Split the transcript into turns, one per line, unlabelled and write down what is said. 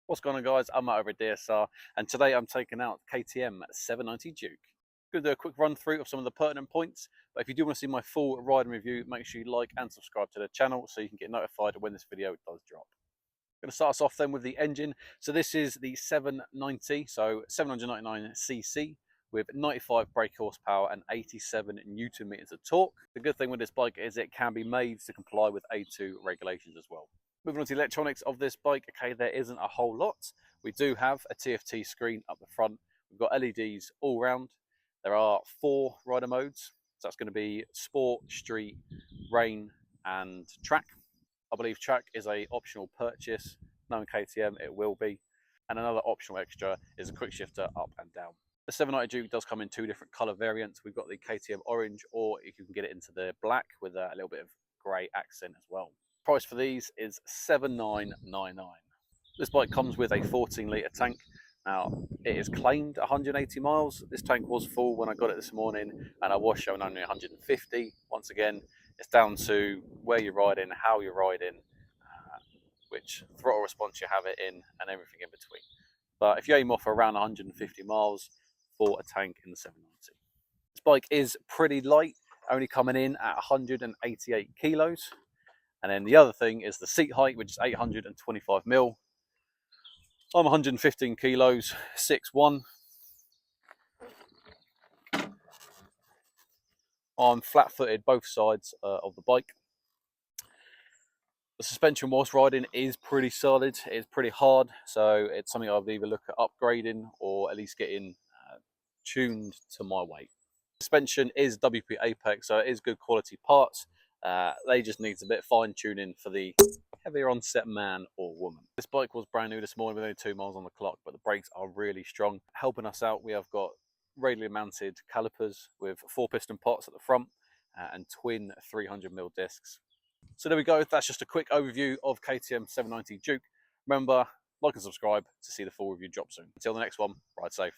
What's going on, guys? I'm Matt over at DSR, and today I'm taking out KTM 790 Duke. I'm going to do a quick run through of some of the pertinent points, but if you do want to see my full ride and review, make sure you like and subscribe to the channel so you can get notified when this video does drop. I'm going to start us off then with the engine. So this is the 790, so 799cc with 95 brake horsepower and 87 Newton meters of torque. The good thing with this bike is it can be made to comply with A2 regulations as well. Moving on to the electronics of this bike, okay, there isn't a whole lot. We do have a TFT screen up the front. We've got LEDs all round. There are 4 rider modes. So that's going to be Sport, Street, Rain and Track. I believe Track is a optional purchase. Knowing KTM, it will be. And another optional extra is a quick shifter up and down. The 790 Duke does come in 2 different colour variants. We've got the KTM orange, or you can get it into the black with a little bit of grey accent as well. Price for these is $7,999. This bike comes with a 14-litre tank. Now, it is claimed 180 miles. This tank was full when I got it this morning, and I was showing only 150. Once again, it's down to where you're riding, how you're riding, which throttle response you have it in, and everything in between. But if you aim off around 150 miles for a tank in the 790. This bike is pretty light, only coming in at 188 kilos. And then the other thing is the seat height, which is 825 mil. I'm 115 kilos, 6'1". I'm flat-footed both sides of the bike. The suspension whilst riding is pretty solid. It's pretty hard, so it's something I would either look at upgrading or at least getting tuned to my weight. Suspension is WP Apex, so it is good quality parts. They just need a bit of fine tuning for the heavier onset man or woman. This bike was brand new this morning with only 2 miles on the clock, but the brakes are really strong. Helping us out, we have got radially mounted calipers with 4 piston pots at the front and twin 300mm discs. So there we go. That's just a quick overview of KTM 790 Duke. Remember, like and subscribe to see the full review drop soon. Until the next one, ride safe.